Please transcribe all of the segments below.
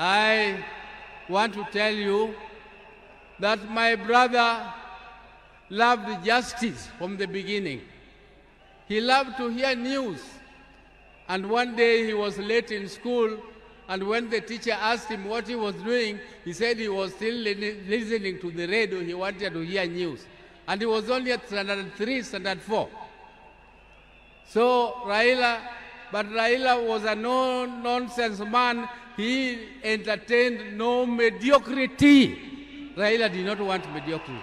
I want to tell you that my brother loved justice from the beginning. He loved to hear news. And one day he was late in school, and when the teacher asked him what he was doing, he said he was still listening to the radio. He wanted to hear news. And he was only at standard 3, standard 4. So Raila was a no-nonsense man. He entertained no mediocrity. Raila did not want mediocrity.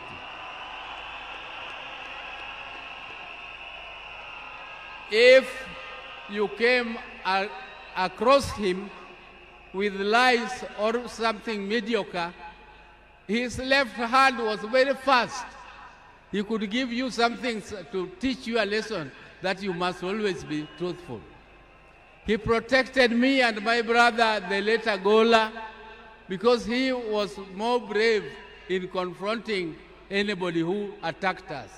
If you came across him with lies or something mediocre, his left hand was very fast. He could give you something to teach you a lesson that you must always be truthful. He protected me and my brother, the later Gola, because he was more brave in confronting anybody who attacked us.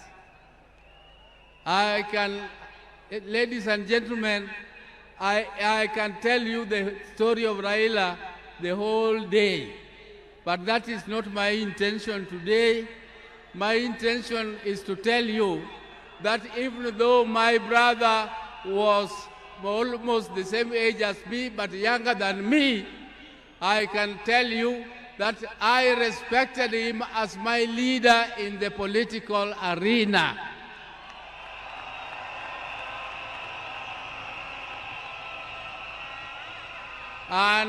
Ladies and gentlemen, I can tell you the story of Raila the whole day, but that is not my intention today. My intention is to tell you that even though my brother was almost the same age as me, but younger than me, I can tell you that I respected him as my leader in the political arena. And